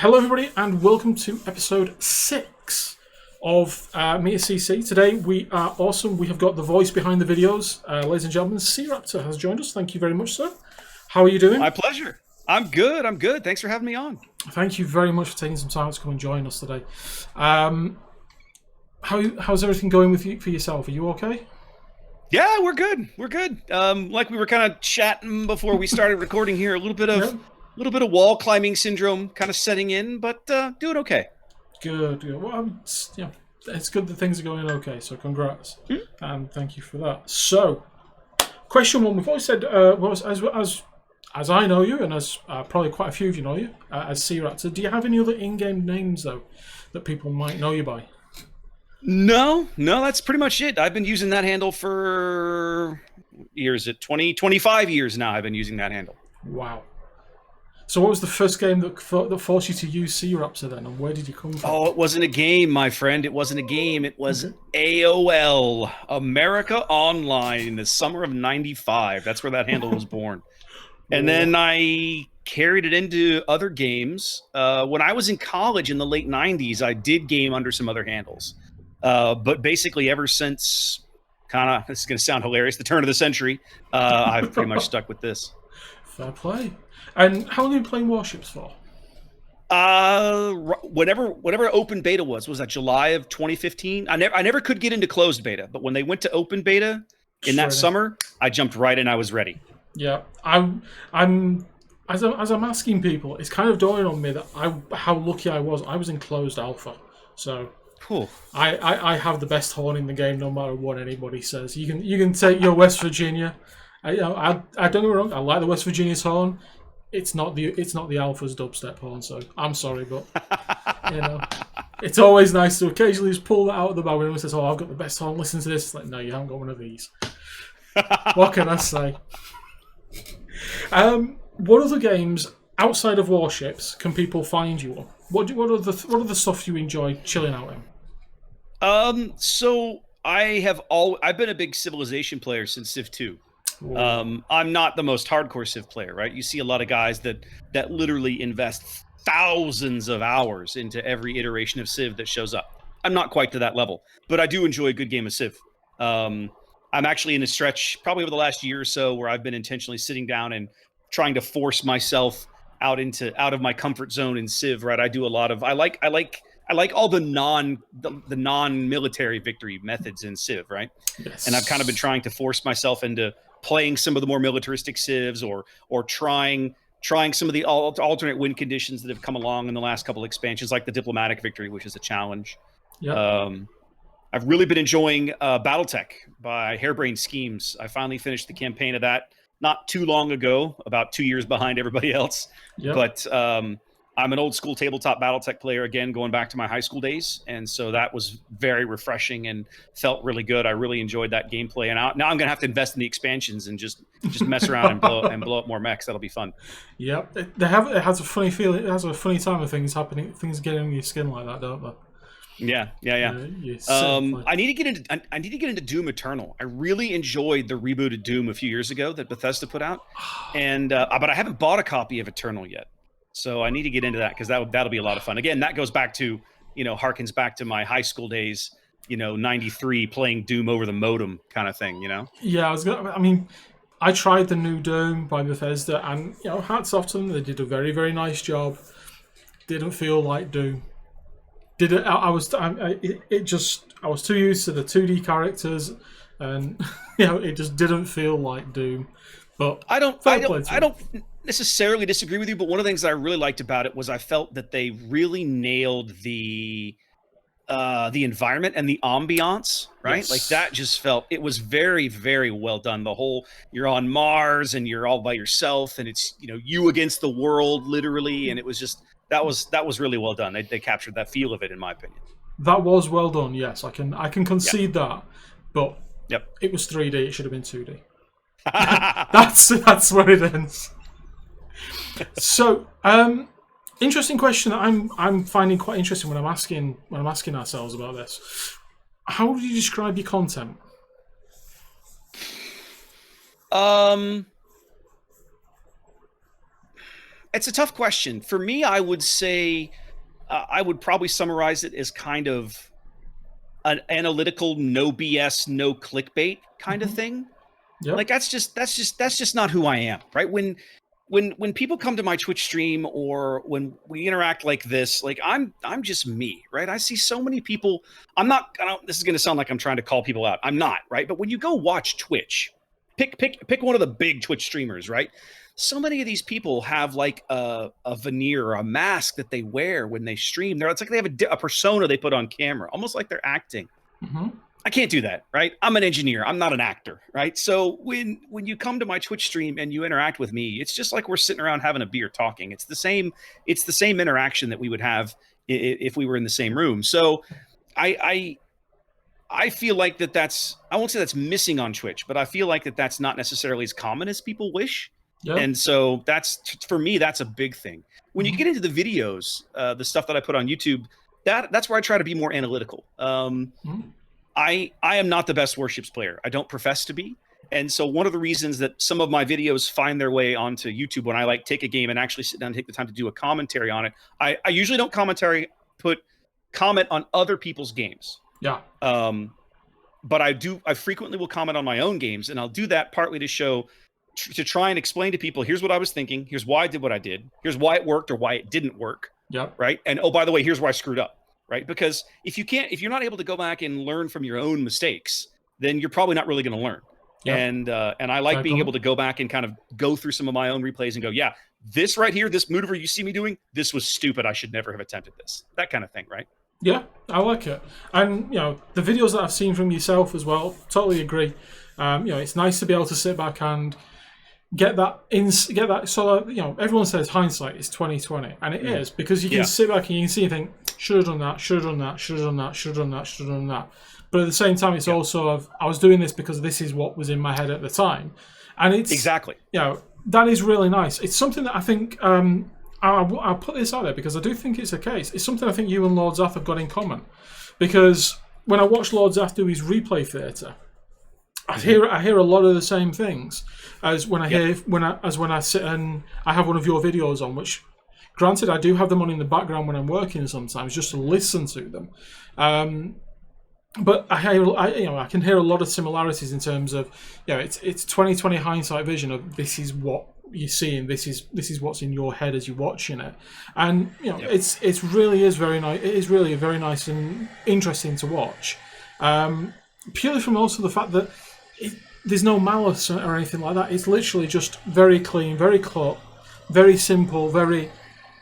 Hello, everybody, and welcome to episode 6 of Me at CC. Today we are awesome. We have got the voice behind the videos. Ladies and gentlemen, SeaRaptor has joined us. Thank you very much, sir. How are you doing? My pleasure. I'm good. Thanks for having me on. Thank you very much for taking some time to come and join us today. How's everything going with you for yourself? Are you okay? Yeah, we're good. Like we were kind of chatting before we started recording here, a little bit of wall climbing syndrome kind of setting in, but doing okay. Good. Well, it's good that things are going okay. So congrats, and thank you for that. So, question one: we've always said, as I know you, and as probably quite a few of you know you as SeaRaptor. Do you have any other in-game names though that people might know you by? No, that's pretty much it. I've been using that handle for years. 25 years now. I've been using that handle. Wow. So what was the first game that forced you to use SeaRaptor then, and where did you come from? Oh, it wasn't a game, my friend. It wasn't a game. It was AOL, America Online, in the summer of '95. That's where that handle was born. And then I carried it into other games. When I was in college in the late '90s, I did game under some other handles. But basically, ever since this is going to sound hilarious, the turn of the century, I've pretty much stuck with this. Fair play. And how long have you been playing WarShips for? Whenever open beta was that July of 2015? I never could get into closed beta, but when they went to open beta in that summer, I jumped right in. I was ready. Yeah, I'm as I'm asking people, it's kind of dawning on me that how lucky I was. I was in closed alpha, so cool. I have the best horn in the game, no matter what anybody says. You can take your West Virginia. I don't get me wrong. I like the West Virginia's horn. It's not the Alpha's dubstep horn, so I'm sorry, but it's always nice to occasionally just pull that out of the bag when someone says, "Oh, I've got the best horn. Listen to this." It's like, no, you haven't got one of these. What can I say? What other games outside of WarShips can people find you on? What are the stuff you enjoy chilling out in? So I've been a big Civilization player since Civ 2. I'm not the most hardcore Civ player, right? You see a lot of guys that literally invest thousands of hours into every iteration of Civ that shows up. I'm not quite to that level, but I do enjoy a good game of Civ. I'm actually in a stretch, probably over the last year or so, where I've been intentionally sitting down and trying to force myself out of my comfort zone in Civ. Right? I do a lot of I like all the non-military victory methods in Civ, right? Yes. And I've kind of been trying to force myself into playing some of the more militaristic civs or trying some of the alternate win conditions that have come along in the last couple expansions, like the diplomatic victory, which is a challenge. Yep. I've really been enjoying Battletech by Harebrained Schemes. I finally finished the campaign of that not too long ago, about 2 years behind everybody else. Yep. But I'm an old school tabletop Battletech player, again, going back to my high school days. And so that was very refreshing and felt really good. I really enjoyed that gameplay. And now I'm going to have to invest in the expansions and just mess around and blow up more mechs. That'll be fun. Yep. It has a funny feeling. It has a funny time of things happening. Things get under your skin like that, don't they? Yeah. I need to get into Doom Eternal. I really enjoyed the rebooted Doom a few years ago that Bethesda put out. And but I haven't bought a copy of Eternal yet. So I need to get into that because that'll be a lot of fun. Again, that goes back to, harkens back to my high school days, 93, playing Doom over the modem kind of thing, Yeah, I tried the new Doom by Bethesda, and hats off to them. They did a very, very nice job. Didn't feel like Doom. I was too used to the 2D characters, and it just didn't feel like Doom. But I don't necessarily disagree with you, but one of the things that I really liked about it was I felt that they really nailed the environment and the ambiance, right? Yes. Like that just felt, it was very, very well done. The whole, you're on Mars and you're all by yourself and it's, you against the world literally. And it was just, that was really well done. They captured that feel of it, in my opinion. That was well done. Yes, I can concede that, but Yep. It was 3D. It should have been 2D. That's where it ends. So, interesting question that I'm finding quite interesting when I'm asking ourselves about this. How would you describe your content? It's a tough question. For me, I would say I would probably summarize it as kind of an analytical, no BS, no clickbait kind of thing. Yep. Like that's just not who I am, right? When people come to my Twitch stream or when we interact like this, like I'm just me, right? I see so many people. This is going to sound like I'm trying to call people out. I'm not, right? But when you go watch Twitch, pick one of the big Twitch streamers, right? So many of these people have like a veneer or a mask that they wear when they stream. It's like they have a persona they put on camera, almost like they're acting. I can't do that, right? I'm an engineer. I'm not an actor, right? So when you come to my Twitch stream and you interact with me, it's just like we're sitting around having a beer talking. It's the same interaction that we would have if we were in the same room. So I feel like that's, I won't say that's missing on Twitch, but I feel like that's not necessarily as common as people wish. Yep. And so for me, that's a big thing. When you get into the videos, the stuff that I put on YouTube, that's where I try to be more analytical. I am not the best WarShips player. I don't profess to be. And so one of the reasons that some of my videos find their way onto YouTube when I like take a game and actually sit down and take the time to do a commentary on it, I usually don't comment on other people's games. Yeah. But I frequently will comment on my own games, and I'll do that partly to try and explain to people, here's what I was thinking, here's why I did what I did, here's why it worked or why it didn't work. Yeah. Right. And oh, by the way, here's where I screwed up. Right. Because if you're not able to go back and learn from your own mistakes, then you're probably not really going to learn. Yep. And I like being able to go back and kind of go through some of my own replays and go, yeah, this right here, this maneuver you see me doing, this was stupid. I should never have attempted this. That kind of thing. Right. Yeah, I like it. And, the videos that I've seen from yourself as well, totally agree. It's nice to be able to sit back and get that so that, everyone says hindsight is 20/20, and it is, because you can sit back and you can see and think, should have done that, should have done that, should have done that, should have done that, should have done that. But at the same time, it's also I was doing this because this is what was in my head at the time. And it's exactly, that is really nice. It's something that I think I'll put this out there because I do think it's a case. It's something I think you and Lord Zath have got in common, because when I watch Lord Zath do his replay theatre, I hear a lot of the same things as when I sit and I have one of your videos on, which, granted, I do have them on in the background when I'm working sometimes just to listen to them. But I can hear a lot of similarities in terms of, it's 20/20 hindsight vision of this is what you're seeing, this is what's in your head as you're watching it, and it really is very nice. It is really very nice and interesting to watch, purely from also the fact that there's no malice or anything like that. It's literally just very clean, very cut, very simple,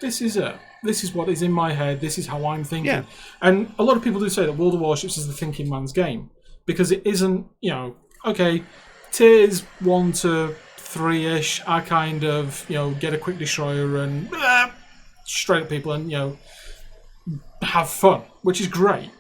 this is it. This is what is in my head. This is how I'm thinking. Yeah. And a lot of people do say that World of Warships is the thinking man's game, because it isn't, okay, tiers 1 to 3-ish, I kind of, get a quick destroyer and straight at people and, have fun, which is great.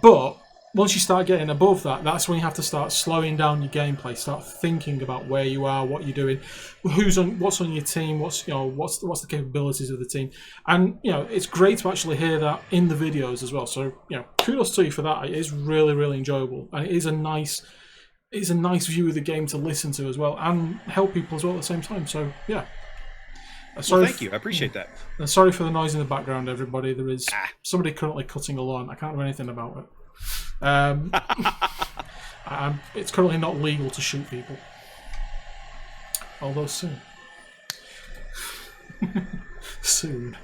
But once you start getting above that, that's when you have to start slowing down your gameplay, start thinking about where you are, what you're doing, what's on your team, what's the capabilities of the team. And, it's great to actually hear that in the videos as well. So, kudos to you for that. It is really, really enjoyable. And it is a nice view of the game to listen to as well, and help people as well at the same time. So, yeah. Thank you. I appreciate that. Sorry for the noise in the background, everybody. There is somebody currently cutting a lawn. I can't do anything about it. It's currently not legal to shoot people. Although soon. Soon.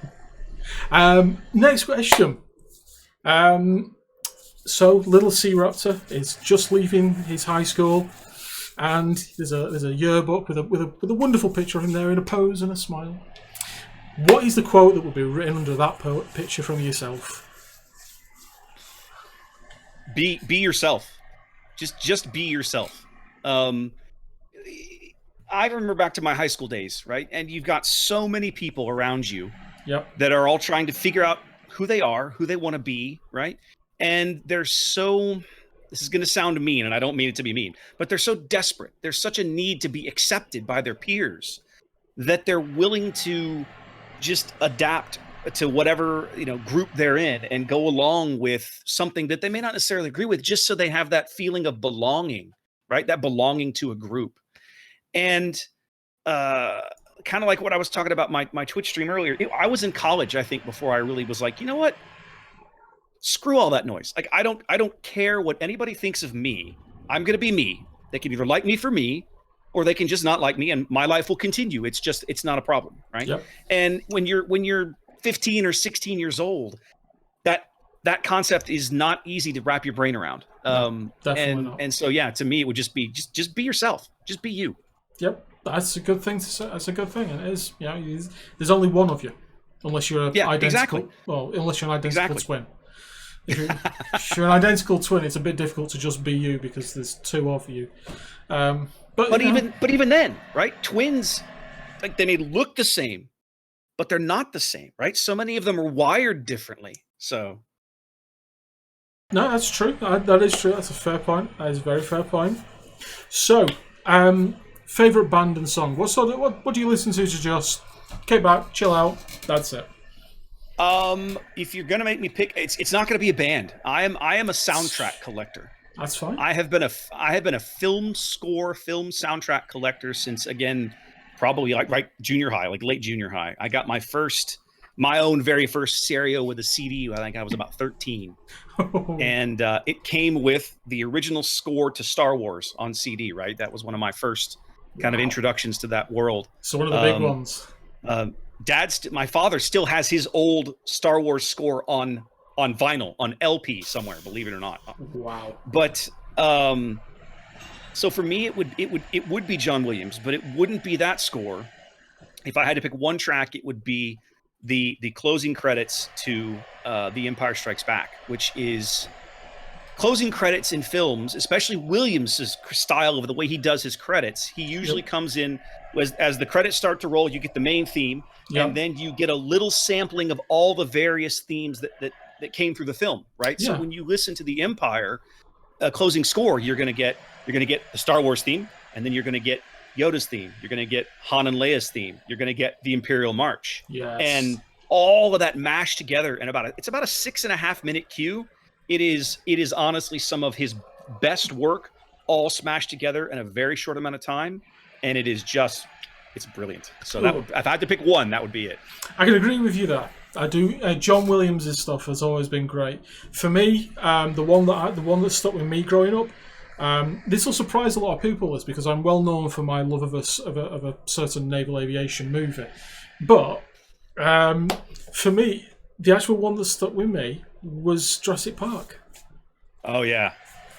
Next question. So, little SeaRaptor is just leaving his high school, and there's a yearbook with a wonderful picture of him there in a pose and a smile. What is the quote that will be written under that picture from yourself? Be yourself. Just be yourself. I remember back to my high school days, right? And you've got so many people around you that are all trying to figure out who they are, who they want to be, right? And this is going to sound mean, and I don't mean it to be mean, but they're so desperate. There's such a need to be accepted by their peers that they're willing to just adapt to whatever group they're in and go along with something that they may not necessarily agree with, just so they have that feeling of belonging, right? That belonging to a group. And kind of like what I was talking about my Twitch stream earlier. I was in college, I think, before I really was like, you know what? Screw all that noise. Like, I don't care what anybody thinks of me. I'm going to be me. They can either like me for me, or they can just not like me, and my life will continue. It's not a problem, right? Yep. And when you're 15 or 16 years old, that concept is not easy to wrap your brain around. Definitely not. And so yeah, to me, it would just be just be yourself. Just be you. Yep, that's a good thing to say. That's a good thing, and it is. You know, there's only one of you, unless you're identical. Exactly. Well, unless you're an identical twin. If you're an identical twin, it's a bit difficult to just be you because there's two of you. But even then, right? Twins, like, they may look the same, but they're not the same, right? So many of them are wired differently. So no, that's true. That is true. That's a fair point. That is a very fair point. So, favorite band and song. What do you listen to just kick back, chill out? That's it. If you're gonna make me pick, it's not gonna be a band. I am a soundtrack collector. That's fine. I have been a film soundtrack collector since, again, probably like junior high, like late junior high. I got my own very first stereo with a CD. I think I was about 13, and it came with the original score to Star Wars on CD. Right, that was one of my first kind of introductions to that world. So one of the big ones. My father still has his old Star Wars score on vinyl, on LP somewhere, believe it or not. Wow. But so for me, it would be John Williams, but it wouldn't be that score. If I had to pick one track, it would be the closing credits to The Empire Strikes Back, which is closing credits in films, especially Williams' style of the way he does his credits. He usually comes in as the credits start to roll, you get the main theme, and then you get a little sampling of all the various themes that came through the film, right? Yeah. So when you listen to the Empire closing score, you're gonna get the Star Wars theme, and then you're gonna get Yoda's theme, you're gonna get Han and Leia's theme, you're gonna get the Imperial March, and all of that mashed together in it's about a 6.5 minute cue. It is honestly some of his best work, all smashed together in a very short amount of time, and it's brilliant. So if I had to pick one, that would be it. I can agree with you there. I do. John Williams' stuff has always been great for me. The one that stuck with me growing up. This will surprise a lot of people, is because I'm well known for my love of a certain naval aviation movie, but for me, the actual one that stuck with me was Jurassic Park. Oh yeah.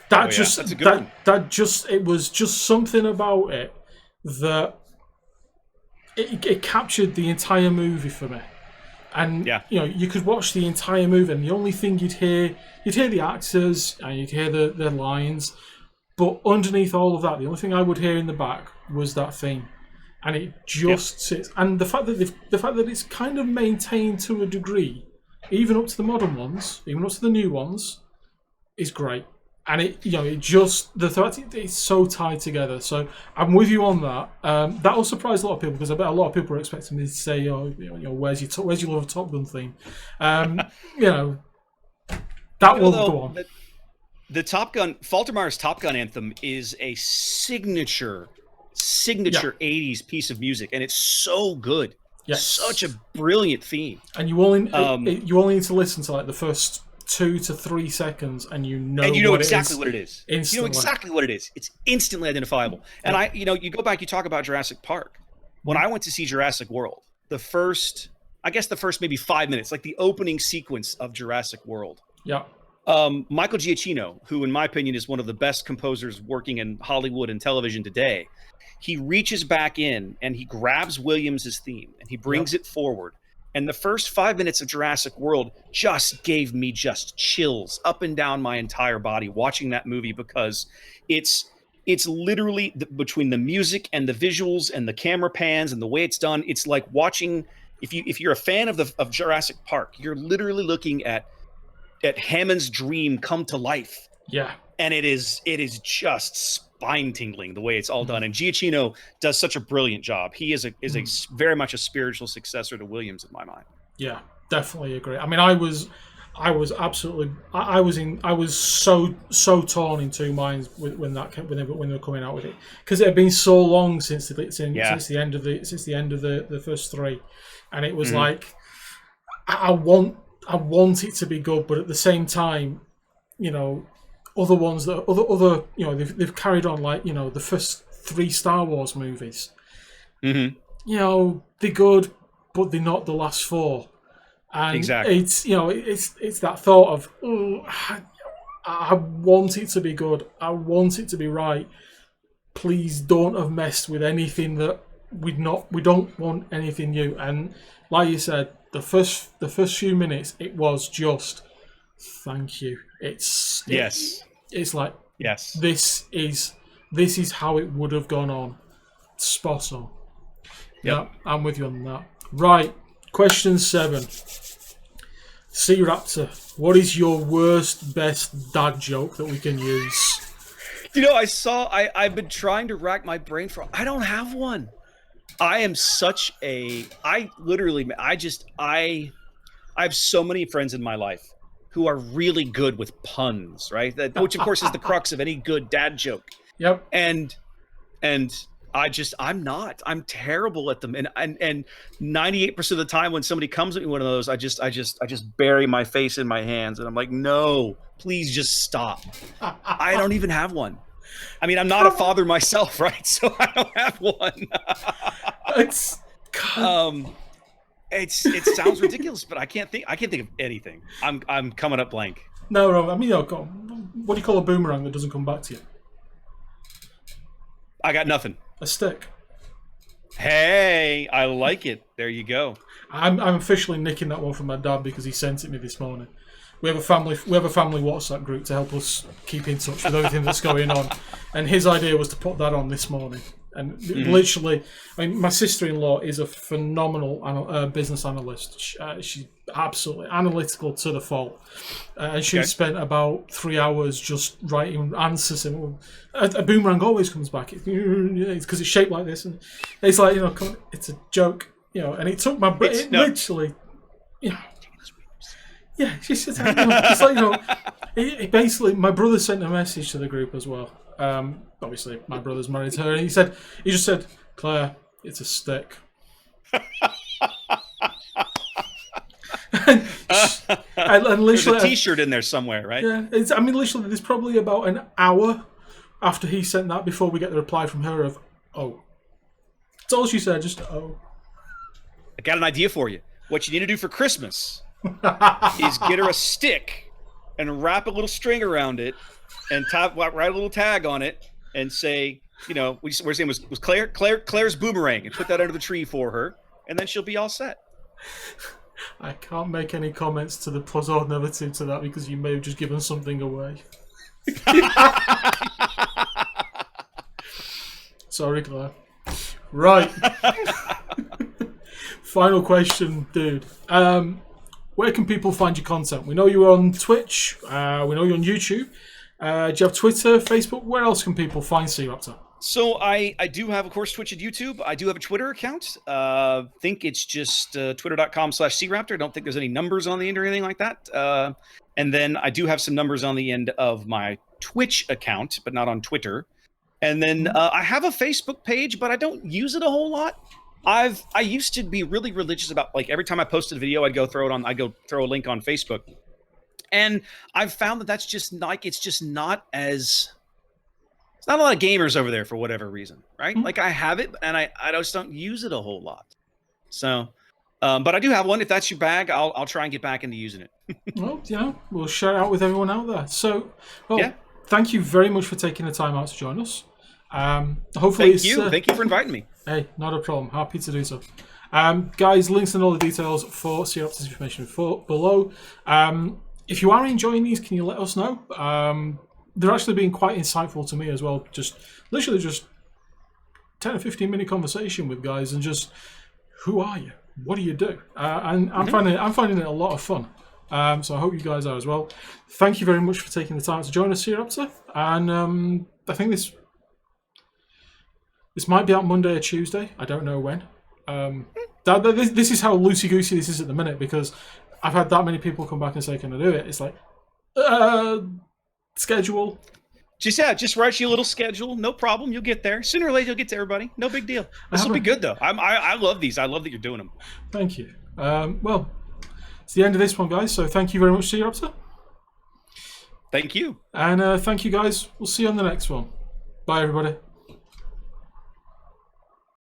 That's a good one. It was just something about it that it captured the entire movie for me. And you could watch the entire movie, and the only thing you'd hear the actors and you'd hear the lines, but underneath all of that, the only thing I would hear in the back was that theme, and it just sits. And the fact that it's kind of maintained to a degree, even up to the modern ones, even up to the new ones, is great. And the fact it's so tied together. So I'm with you on that. That will surprise a lot of people, because I bet a lot of people are expecting me to say, where's your love of Top Gun theme? That will go on. The Top Gun, Faltermeyer's Top Gun anthem is a signature 80s piece of music, and it's so good. Yes. Such a brilliant theme. And you only need to listen to like the first 2 to 3 seconds, and you know exactly what it is. Instantly. You know exactly what it is. It's instantly identifiable. And you go back, you talk about Jurassic Park. When I went to see Jurassic World, the first maybe 5 minutes, like the opening sequence of Jurassic World. Yeah. Michael Giacchino, who in my opinion is one of the best composers working in Hollywood and television today, he reaches back in and he grabs Williams's theme and he brings it forward. And the first 5 minutes of Jurassic World just gave me just chills up and down my entire body watching that movie, because it's literally between the music and the visuals and the camera pans and the way it's done. It's like watching, if you're a fan of Jurassic Park, you're literally looking at Hammond's dream come to life. Yeah. And it is just spine-tingling the way it's all done. And Giacchino does such a brilliant job. He is a very much a spiritual successor to Williams in my mind. Yeah, definitely agree. I mean, I I was absolutely. I was so torn in two minds when they were coming out with it, because it had been so long since the end of the first three, and it was like I want it to be good, but at the same time, other ones that other they've carried on, like the first three Star Wars movies. They're good, but they're not the last four. And exactly. It's that thought of, I want it to be good. I want it to be right. Please don't have messed with anything that we don't want anything new. And like you said, the first few minutes, it was just thank you. It's like yes, this is how it would have gone on. Spot on. Yep. Yeah, I'm with you on that. Right. Question 7. SeaRaptor, what is your worst, best dad joke that we can use? I've been trying to rack my brain for. I don't have one. I am such a. I have so many friends in my life who are really good with puns, right? Which of course is the crux of any good dad joke. Yep. And I'm terrible at them. And 98% of the time when somebody comes at me one of those, I just bury my face in my hands and I'm like, no, please just stop. I don't even have one. I mean, I'm not a father myself, right? So I don't have one. It sounds ridiculous, but I can't think of anything. I'm coming up blank. No, I mean, what do you call a boomerang that doesn't come back to you? I got nothing. A stick. Hey, I like it. There you go. I'm officially nicking that one from my dad because he sent it me this morning. We have a family WhatsApp group to help us keep in touch with everything that's going on, and his idea was to put that on this morning. And literally, I mean, my sister-in-law is a phenomenal business analyst. She's absolutely analytical to the fault. And she spent about 3 hours just writing answers. And a boomerang always comes back. It's because it's shaped like this. And it's like, it's a joke. And it took my... literally... Yeah, she said, it's like, basically, my brother sent a message to the group as well. Obviously, my brother's married to her, and he just said, Claire, it's a stick. and literally, there's a T-shirt in there somewhere, right? Yeah, literally, there's probably about an hour after he sent that before we get the reply from her of, oh. That's all she said, just, oh. I got an idea for you. What you need to do for Christmas is get her a stick and wrap a little string around it and write a little tag on it and say, we're saying was Claire's boomerang, and put that under the tree for her, and then she'll be all set. I can't make any comments to the plus or negative to that because you may have just given something away. Sorry, Claire. Right. Final question, dude. Where can people find your content? We know you're on Twitch. We know you're on YouTube. Do you have Twitter, Facebook? Where else can people find SeaRaptor? So I do have, of course, Twitch and YouTube. I do have a Twitter account. Think it's just twitter.com/SeaRaptor. I don't think there's any numbers on the end or anything like that. And then I do have some numbers on the end of my Twitch account, but not on Twitter. And then I have a Facebook page, but I don't use it a whole lot. I used to be really religious about, like, every time I posted a video, I'd go throw a link on Facebook. And I've found that that's just like, it's not a lot of gamers over there for whatever reason, right? Mm-hmm. Like, I have it and I just don't use it a whole lot. So, but I do have one. If that's your bag, I'll try and get back into using it. Well, yeah, we'll share it out with everyone out there. So, thank you very much for taking the time out to join us. Hopefully, thank you for inviting me. Hey, not a problem. Happy to do so. Guys, links and all the details for SeaRaptors information below. If you are enjoying these, can you let us know? They're actually being quite insightful to me as well. Literally just 10 or 15 minute conversation with guys and just, who are you? What do you do? And I'm finding it a lot of fun. So I hope you guys are as well. Thank you very much for taking the time to join us, SeaRaptor. And I think this might be out Monday or Tuesday. I don't know when. This is how loosey-goosey this is at the minute, because I've had that many people come back and say, "Can I do it?" It's like, schedule. Just write you a little schedule. No problem. You'll get there. Sooner or later, you'll get to everybody. No big deal. This will be good, though. I love these. I love that you're doing them. Thank you. Well, it's the end of this one, guys. So thank you very much, SeaRaptor. Thank you. And thank you, guys. We'll see you on the next one. Bye, everybody.